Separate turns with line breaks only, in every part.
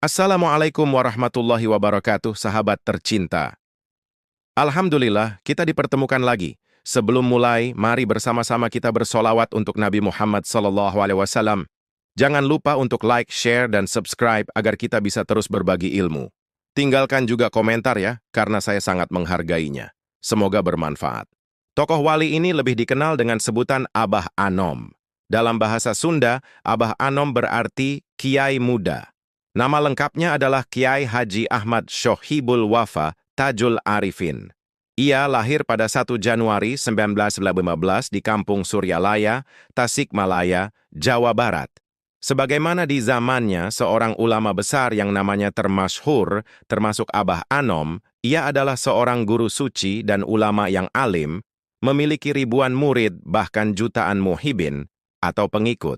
Assalamualaikum warahmatullahi wabarakatuh, sahabat tercinta. Alhamdulillah, kita dipertemukan lagi. Sebelum mulai, mari bersama-sama kita bersolawat untuk Nabi Muhammad SAW. Jangan lupa untuk like, share, dan subscribe agar kita bisa terus berbagi ilmu. Tinggalkan juga komentar ya, karena saya sangat menghargainya. Semoga bermanfaat. Tokoh wali ini lebih dikenal dengan sebutan Abah Anom. Dalam bahasa Sunda, Abah Anom berarti Kiai Muda. Nama lengkapnya adalah Kiai Haji Ahmad Shohibul Wafa Tajul Arifin. Ia lahir pada 1 Januari 1915 di Kampung Suryalaya, Tasikmalaya, Jawa Barat. Sebagaimana di zamannya seorang ulama besar yang namanya termasyhur, termasuk Abah Anom, ia adalah seorang guru suci dan ulama yang alim, memiliki ribuan murid bahkan jutaan muhibin atau pengikut.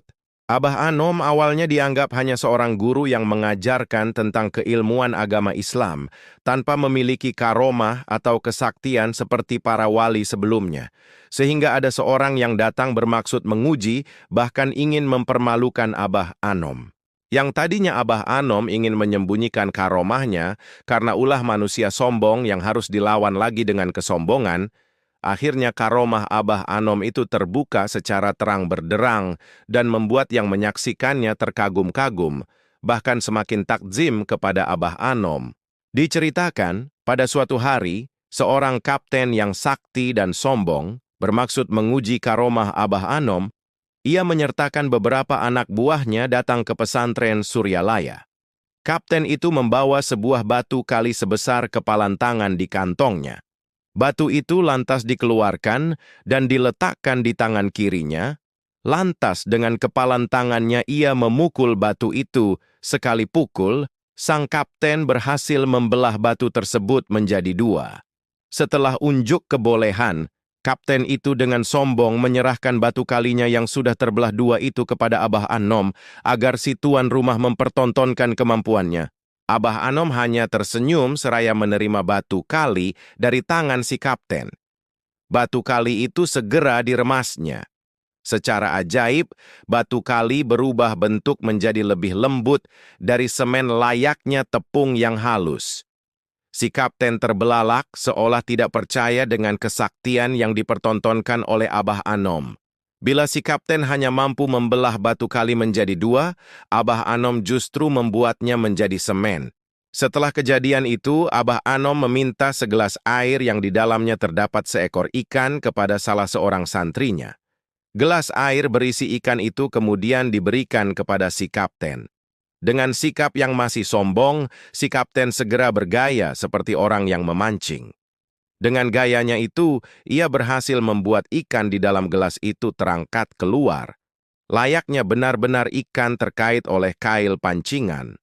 Abah Anom awalnya dianggap hanya seorang guru yang mengajarkan tentang keilmuan agama Islam tanpa memiliki karomah atau kesaktian seperti para wali sebelumnya. Sehingga ada seorang yang datang bermaksud menguji, bahkan ingin mempermalukan Abah Anom. Yang tadinya Abah Anom ingin menyembunyikan karomahnya karena ulah manusia sombong yang harus dilawan lagi dengan kesombongan. Akhirnya karomah Abah Anom itu terbuka secara terang berderang dan membuat yang menyaksikannya terkagum-kagum, bahkan semakin takzim kepada Abah Anom. Diceritakan, pada suatu hari, seorang kapten yang sakti dan sombong bermaksud menguji karomah Abah Anom. Ia menyertakan beberapa anak buahnya datang ke pesantren Suryalaya. Kapten itu membawa sebuah batu kali sebesar kepalan tangan di kantongnya. Batu itu lantas dikeluarkan dan diletakkan di tangan kirinya. Lantas dengan kepalan tangannya ia memukul batu itu. Sekali pukul, sang kapten berhasil membelah batu tersebut menjadi dua. Setelah unjuk kebolehan, kapten itu dengan sombong menyerahkan batu kalinya yang sudah terbelah dua itu kepada Abah Anom agar si tuan rumah mempertontonkan kemampuannya. Abah Anom hanya tersenyum seraya menerima batu kali dari tangan si kapten. Batu kali itu segera diremasnya. Secara ajaib, batu kali berubah bentuk menjadi lebih lembut dari semen layaknya tepung yang halus. Si kapten terbelalak seolah tidak percaya dengan kesaktian yang dipertontonkan oleh Abah Anom. Bila si kapten hanya mampu membelah batu kali menjadi dua, Abah Anom justru membuatnya menjadi semen. Setelah kejadian itu, Abah Anom meminta segelas air yang di dalamnya terdapat seekor ikan kepada salah seorang santrinya. Gelas air berisi ikan itu kemudian diberikan kepada si kapten. Dengan sikap yang masih sombong, si kapten segera bergaya seperti orang yang memancing. Dengan gayanya itu, ia berhasil membuat ikan di dalam gelas itu terangkat keluar. Layaknya benar-benar ikan terkait oleh kail pancingan.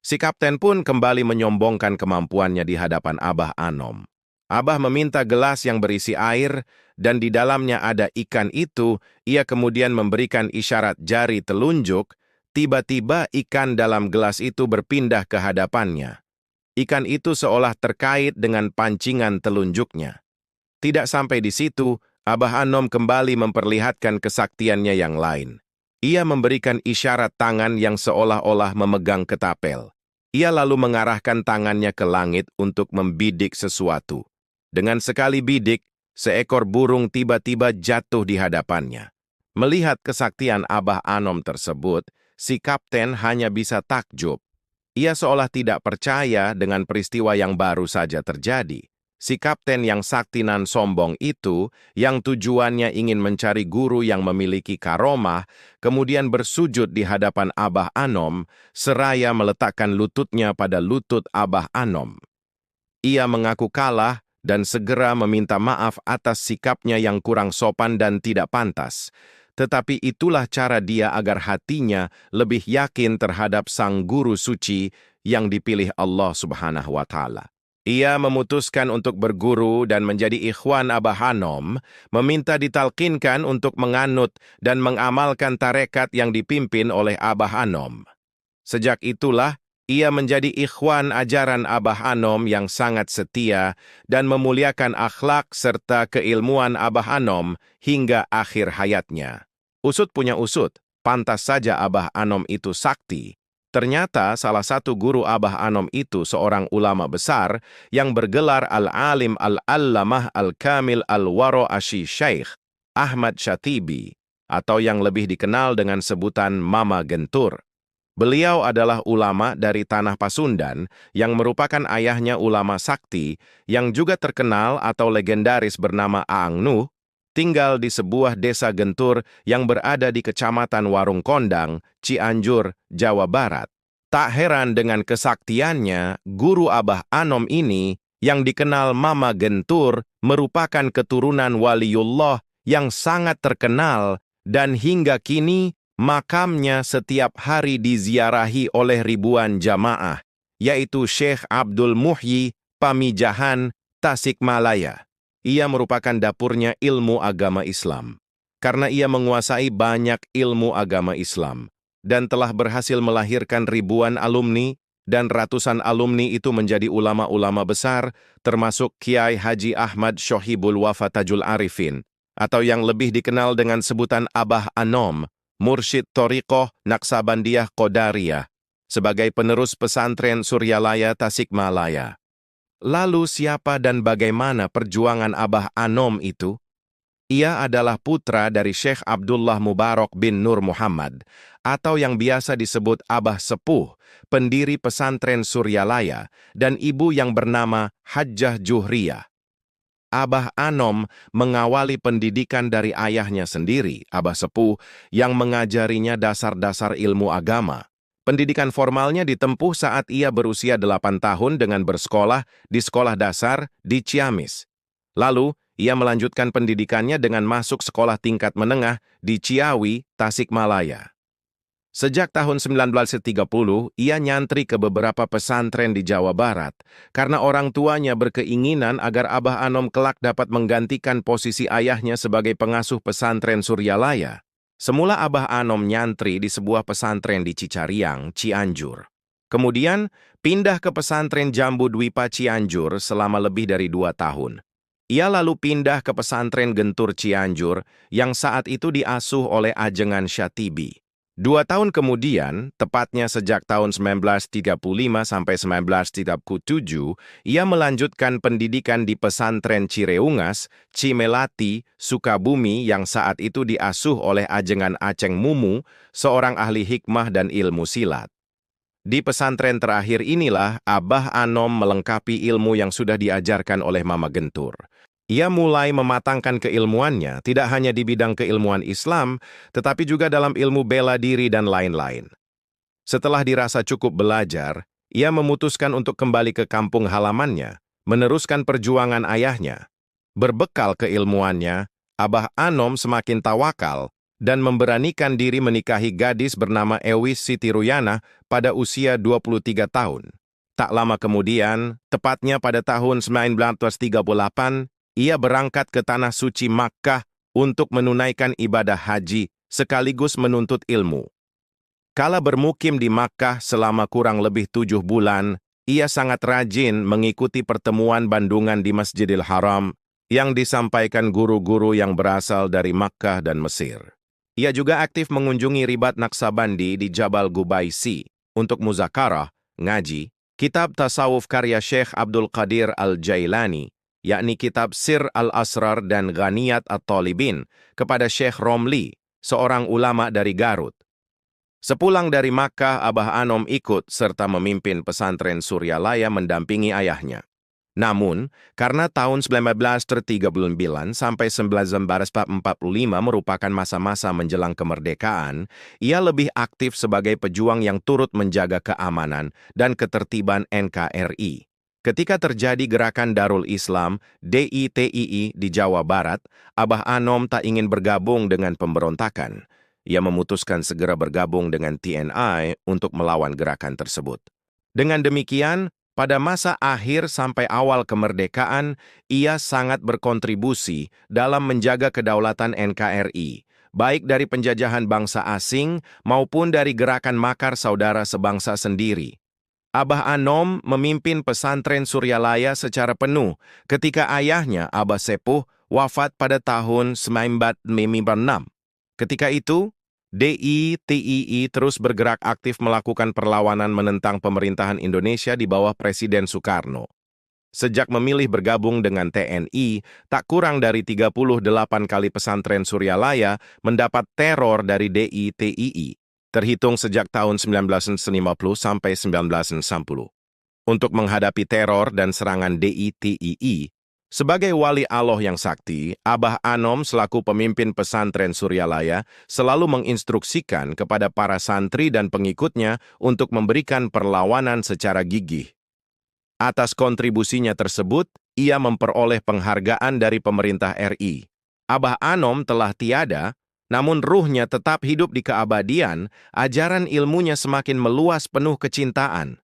Si kapten pun kembali menyombongkan kemampuannya di hadapan Abah Anom. Abah meminta gelas yang berisi air, dan di dalamnya ada ikan itu. Ia kemudian memberikan isyarat jari telunjuk. Tiba-tiba ikan dalam gelas itu berpindah ke hadapannya. Ikan itu seolah terkait dengan pancingan telunjuknya. Tidak sampai di situ, Abah Anom kembali memperlihatkan kesaktiannya yang lain. Ia memberikan isyarat tangan yang seolah-olah memegang ketapel. Ia lalu mengarahkan tangannya ke langit untuk membidik sesuatu. Dengan sekali bidik, seekor burung tiba-tiba jatuh di hadapannya. Melihat kesaktian Abah Anom tersebut, si kapten hanya bisa takjub. Ia seolah tidak percaya dengan peristiwa yang baru saja terjadi. Si kapten yang sakti nan sombong itu, yang tujuannya ingin mencari guru yang memiliki karomah, kemudian bersujud di hadapan Abah Anom, seraya meletakkan lututnya pada lutut Abah Anom. Ia mengaku kalah dan segera meminta maaf atas sikapnya yang kurang sopan dan tidak pantas. Tetapi itulah cara dia agar hatinya lebih yakin terhadap sang guru suci yang dipilih Allah Subhanahu wa Ta'ala. Ia memutuskan untuk berguru dan menjadi ikhwan Abah Anom, meminta ditalkinkan untuk menganut dan mengamalkan tarekat yang dipimpin oleh Abah Anom. Sejak itulah, ia menjadi ikhwan ajaran Abah Anom yang sangat setia dan memuliakan akhlak serta keilmuan Abah Anom hingga akhir hayatnya. Usut punya usut, pantas saja Abah Anom itu sakti. Ternyata salah satu guru Abah Anom itu seorang ulama besar yang bergelar Al-Alim Al-Allamah Al-Kamil Al-Waro Asy Syaikh Ahmad Syatibi, atau yang lebih dikenal dengan sebutan Mama Gentur. Beliau adalah ulama dari Tanah Pasundan yang merupakan ayahnya ulama sakti yang juga terkenal atau legendaris bernama Aang Nuh, tinggal di sebuah desa Gentur yang berada di Kecamatan Warung Kondang, Cianjur, Jawa Barat. Tak heran dengan kesaktiannya, guru Abah Anom ini yang dikenal Mama Gentur merupakan keturunan waliullah yang sangat terkenal dan hingga kini makamnya setiap hari diziarahi oleh ribuan jamaah, yaitu Syekh Abdul Muhyi Pamijahan, Tasikmalaya. Ia merupakan dapurnya ilmu agama Islam, karena ia menguasai banyak ilmu agama Islam, dan telah berhasil melahirkan ribuan alumni, dan ratusan alumni itu menjadi ulama-ulama besar, termasuk Kiai Haji Ahmad Syohibul Wafa Tajul Arifin, atau yang lebih dikenal dengan sebutan Abah Anom, Mursyid Thoriqoh Naksabandiyah Qadariyah, sebagai penerus pesantren Suryalaya Tasikmalaya. Lalu siapa dan bagaimana perjuangan Abah Anom itu? Ia adalah putra dari Syekh Abdullah Mubarak bin Nur Muhammad, atau yang biasa disebut Abah Sepuh, pendiri pesantren Suryalaya, dan ibu yang bernama Hajjah Juhriyah. Abah Anom mengawali pendidikan dari ayahnya sendiri, Abah Sepuh, yang mengajarinya dasar-dasar ilmu agama. Pendidikan formalnya ditempuh saat ia berusia 8 tahun dengan bersekolah di sekolah dasar di Ciamis. Lalu, ia melanjutkan pendidikannya dengan masuk sekolah tingkat menengah di Ciawi, Tasikmalaya. Sejak tahun 1930, ia nyantri ke beberapa pesantren di Jawa Barat karena orang tuanya berkeinginan agar Abah Anom kelak dapat menggantikan posisi ayahnya sebagai pengasuh pesantren Suryalaya. Semula Abah Anom nyantri di sebuah pesantren di Cicariang, Cianjur. Kemudian, pindah ke pesantren Jambu Dwipa Cianjur selama lebih dari 2 tahun. Ia lalu pindah ke pesantren Gentur Cianjur yang saat itu diasuh oleh Ajengan Syatibi. 2 tahun kemudian, tepatnya sejak tahun 1935 sampai 1937, ia melanjutkan pendidikan di pesantren Cireungas, Cimelati, Sukabumi yang saat itu diasuh oleh Ajengan Aceng Mumu, seorang ahli hikmah dan ilmu silat. Di pesantren terakhir inilah Abah Anom melengkapi ilmu yang sudah diajarkan oleh Mama Gentur. Ia mulai mematangkan keilmuannya tidak hanya di bidang keilmuan Islam, tetapi juga dalam ilmu bela diri dan lain-lain. Setelah dirasa cukup belajar, ia memutuskan untuk kembali ke kampung halamannya, meneruskan perjuangan ayahnya. Berbekal keilmuannya, Abah Anom semakin tawakal dan memberanikan diri menikahi gadis bernama Ewis Siti Ruyana pada usia 23 tahun. Tak lama kemudian, tepatnya pada tahun 1938, ia berangkat ke Tanah Suci Makkah untuk menunaikan ibadah haji sekaligus menuntut ilmu. Kala bermukim di Makkah selama kurang lebih 7 bulan, ia sangat rajin mengikuti pertemuan bandungan di Masjidil Haram yang disampaikan guru-guru yang berasal dari Makkah dan Mesir. Ia juga aktif mengunjungi ribat Naksabandi di Jabal Gubaisi untuk muzakarah, ngaji, kitab tasawuf karya Syekh Abdul Qadir Al-Jailani, yakni kitab Sir Al-Asrar dan Ghaniyat At-Talibin kepada Syekh Romli, seorang ulama dari Garut. Sepulang dari Makkah, Abah Anom ikut serta memimpin pesantren Suryalaya mendampingi ayahnya. Namun, karena tahun 1939 sampai 1945 merupakan masa-masa menjelang kemerdekaan, ia lebih aktif sebagai pejuang yang turut menjaga keamanan dan ketertiban NKRI. Ketika terjadi gerakan Darul Islam (DITII) di Jawa Barat, Abah Anom tak ingin bergabung dengan pemberontakan. Ia memutuskan segera bergabung dengan TNI untuk melawan gerakan tersebut. Dengan demikian, pada masa akhir sampai awal kemerdekaan, ia sangat berkontribusi dalam menjaga kedaulatan NKRI, baik dari penjajahan bangsa asing maupun dari gerakan makar saudara sebangsa sendiri. Abah Anom memimpin pesantren Suryalaya secara penuh ketika ayahnya, Abah Sepuh, wafat pada tahun 1956. Ketika itu, DITII terus bergerak aktif melakukan perlawanan menentang pemerintahan Indonesia di bawah Presiden Soekarno. Sejak memilih bergabung dengan TNI, tak kurang dari 38 kali pesantren Suryalaya mendapat teror dari DITII, terhitung sejak tahun 1950 sampai 1960. Untuk menghadapi teror dan serangan DITII, sebagai wali Allah yang sakti, Abah Anom selaku pemimpin pesantren Suryalaya selalu menginstruksikan kepada para santri dan pengikutnya untuk memberikan perlawanan secara gigih. Atas kontribusinya tersebut, ia memperoleh penghargaan dari pemerintah RI. Abah Anom telah tiada, namun ruhnya tetap hidup di keabadian, ajaran ilmunya semakin meluas penuh kecintaan.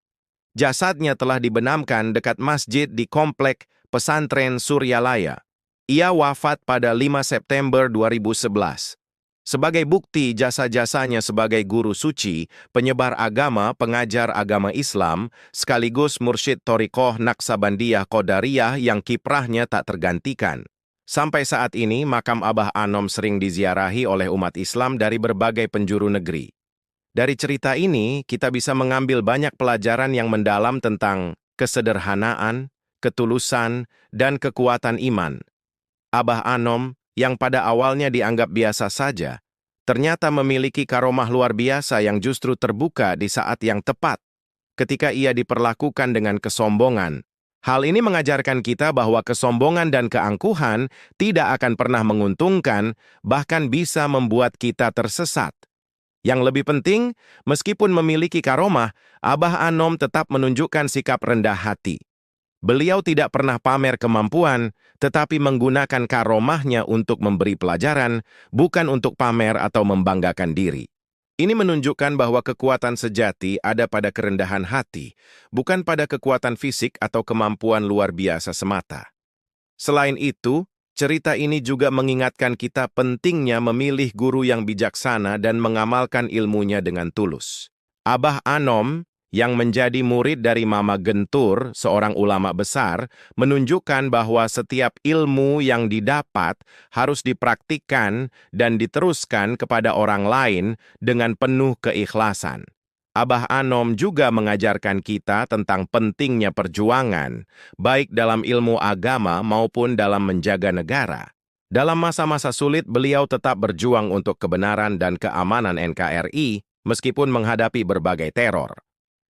Jasadnya telah dibenamkan dekat masjid di komplek pesantren Suryalaya. Ia wafat pada 5 September 2011. Sebagai bukti jasa-jasanya sebagai guru suci, penyebar agama, pengajar agama Islam, sekaligus mursyid Thariqah Naqsabandiyah Qadariyah yang kiprahnya tak tergantikan. Sampai saat ini, makam Abah Anom sering diziarahi oleh umat Islam dari berbagai penjuru negeri. Dari cerita ini, kita bisa mengambil banyak pelajaran yang mendalam tentang kesederhanaan, ketulusan, dan kekuatan iman. Abah Anom, yang pada awalnya dianggap biasa saja, ternyata memiliki karomah luar biasa yang justru terbuka di saat yang tepat, ketika ia diperlakukan dengan kesombongan. Hal ini mengajarkan kita bahwa kesombongan dan keangkuhan tidak akan pernah menguntungkan, bahkan bisa membuat kita tersesat. Yang lebih penting, meskipun memiliki karomah, Abah Anom tetap menunjukkan sikap rendah hati. Beliau tidak pernah pamer kemampuan, tetapi menggunakan karomahnya untuk memberi pelajaran, bukan untuk pamer atau membanggakan diri. Ini menunjukkan bahwa kekuatan sejati ada pada kerendahan hati, bukan pada kekuatan fisik atau kemampuan luar biasa semata. Selain itu, cerita ini juga mengingatkan kita pentingnya memilih guru yang bijaksana dan mengamalkan ilmunya dengan tulus. Abah Anom, yang menjadi murid dari Mama Gentur, seorang ulama besar, menunjukkan bahwa setiap ilmu yang didapat harus dipraktikkan dan diteruskan kepada orang lain dengan penuh keikhlasan. Abah Anom juga mengajarkan kita tentang pentingnya perjuangan, baik dalam ilmu agama maupun dalam menjaga negara. Dalam masa-masa sulit, beliau tetap berjuang untuk kebenaran dan keamanan NKRI, meskipun menghadapi berbagai teror.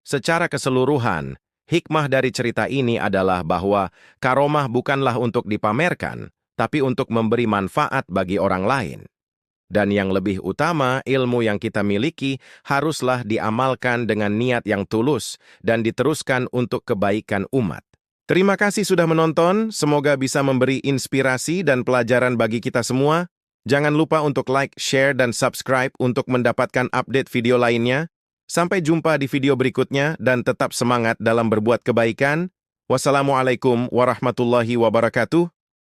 Secara keseluruhan, hikmah dari cerita ini adalah bahwa karomah bukanlah untuk dipamerkan, tapi untuk memberi manfaat bagi orang lain. Dan yang lebih utama, ilmu yang kita miliki haruslah diamalkan dengan niat yang tulus dan diteruskan untuk kebaikan umat. Terima kasih sudah menonton, semoga bisa memberi inspirasi dan pelajaran bagi kita semua. Jangan lupa untuk like, share, dan subscribe untuk mendapatkan update video lainnya. Sampai jumpa di video berikutnya dan tetap semangat dalam berbuat kebaikan. Wassalamualaikum warahmatullahi wabarakatuh.